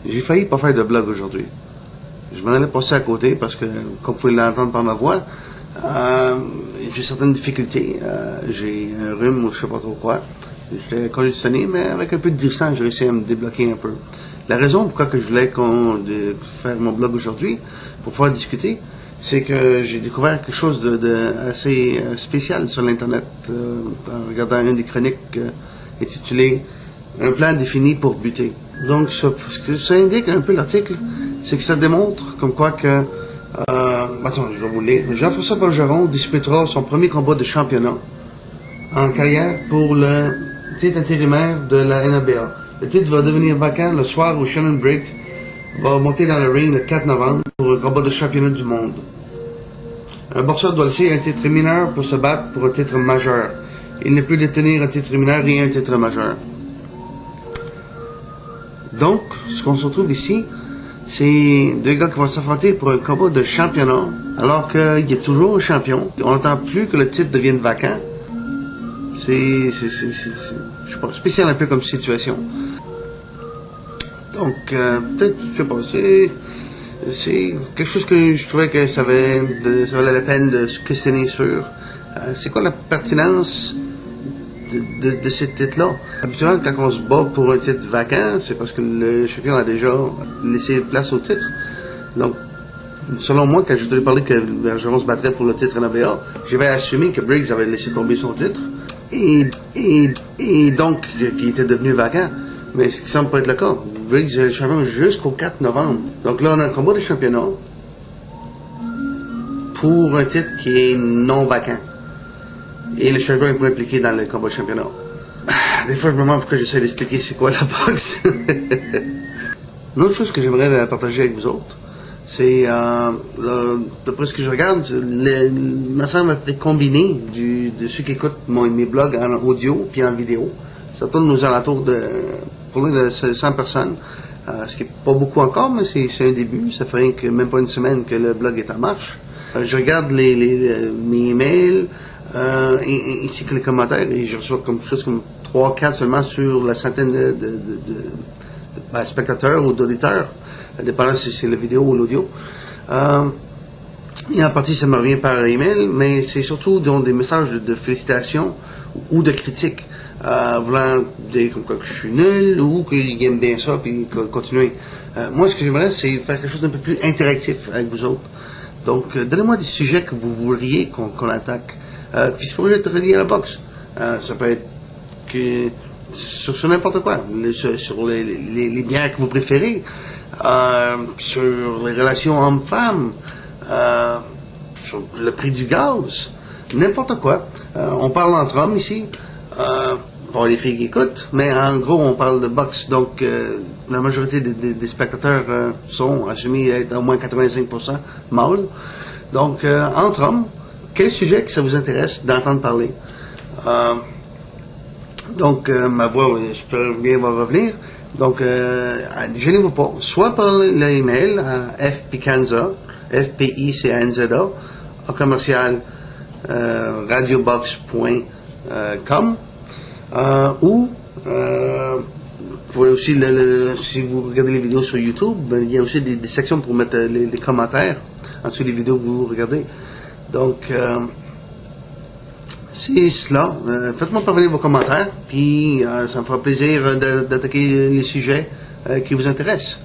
J'ai failli pas faire de blog aujourd'hui. Je m'en allais passer à côté parce que, comme vous pouvez l'entendre par ma voix, j'ai certaines difficultés. J'ai un rhume ou je sais pas trop quoi. J'étais congestionné, mais avec un peu de distance, j'ai réussi à me débloquer un peu. La raison pourquoi que je voulais faire mon blog aujourd'hui, pour pouvoir discuter, c'est que j'ai découvert quelque chose de assez spécial sur l'Internet en regardant une des chroniques intitulée « Un plan défini pour buter ». Donc, ce que ça indique un peu l'article, c'est que ça démontre comme quoi que... attends, je vais vous lire. Jean-François Bergeron disputera son premier combat de championnat en carrière pour le titre intérimaire de la NABA. Le titre va devenir vacant le soir où Shannon Briggs va monter dans le ring le 4 novembre pour un combat de championnat du monde. Un boxeur doit laisser un titre mineur pour se battre pour un titre majeur. Il ne peut détenir un titre mineur et un titre majeur. Donc, ce qu'on se retrouve ici, c'est deux gars qui vont s'affronter pour un combat de championnat, alors qu'il y a toujours un champion. On n'entend plus que le titre devienne vacant. C'est je sais pas, spécial un peu comme situation. Donc, peut-être, je sais pas, c'est quelque chose que je trouvais que ça valait la peine de se questionner sur. C'est quoi la pertinence de ce titre-là? Habituellement, quand on se bat pour un titre vacant, c'est parce que le champion a déjà laissé place au titre. Donc, selon moi, quand je voulais parler que Bergeron se battrait pour le titre NABA, j'avais assumé que Briggs avait laissé tomber son titre et donc qu'il était devenu vacant. Mais ce qui semble pas être le cas. Briggs est le champion jusqu'au 4 novembre. Donc là, on a un combat de championnat pour un titre qui est non vacant. Et le champion est pas impliqué dans le combat de championnat. Des fois, je me demande pourquoi j'essaie d'expliquer c'est quoi la boxe. Une autre chose que j'aimerais partager avec vous autres, c'est, d'après ce que je regarde, il me semble un combiné de ceux qui écoutent mes blogs en audio puis en vidéo. Ça tourne aux alentours de 100 personnes, ce qui n'est pas beaucoup encore, mais c'est un début. Ça fait même pas une semaine que le blog est en marche. Je regarde mes emails, ainsi que les commentaires, et je reçois comme 3-4 seulement sur la centaine de spectateurs ou d'auditeurs, dépendant si c'est la vidéo ou l'audio. Et en partie, ça me revient par email, mais c'est surtout des messages de félicitations ou de critiques, voulant dire comme quoi que je suis nul ou qu'ils aiment bien ça puis continuer. Moi, ce que j'aimerais, c'est faire quelque chose d'un peu plus interactif avec vous autres. Donc, donnez-moi des sujets que vous voudriez qu'on attaque. Puis ça pourrait être relié à la boxe. Ça peut être sur n'importe quoi. Sur les bières que vous préférez. Sur les relations hommes-femmes. Sur le prix du gaz. N'importe quoi. On parle entre hommes ici. Pour les filles qui écoutent. Mais en gros, on parle de boxe. Donc, la majorité des spectateurs sont assumés à être au moins 85% mâles. Donc, entre hommes, quel sujet que ça vous intéresse d'entendre parler? Donc, ma voix, j'espère bien va revenir. Donc, gênez-vous pas. Soit par l'email à fpicanza, FPICANZA, au commercial radiobox.com, ou vous pouvez aussi, si vous regardez les vidéos sur YouTube, il y a aussi des sections pour mettre les commentaires en dessous des vidéos que vous regardez. Donc, c'est cela. Faites-moi parvenir vos commentaires, puis ça me fera plaisir d'attaquer les sujets qui vous intéressent.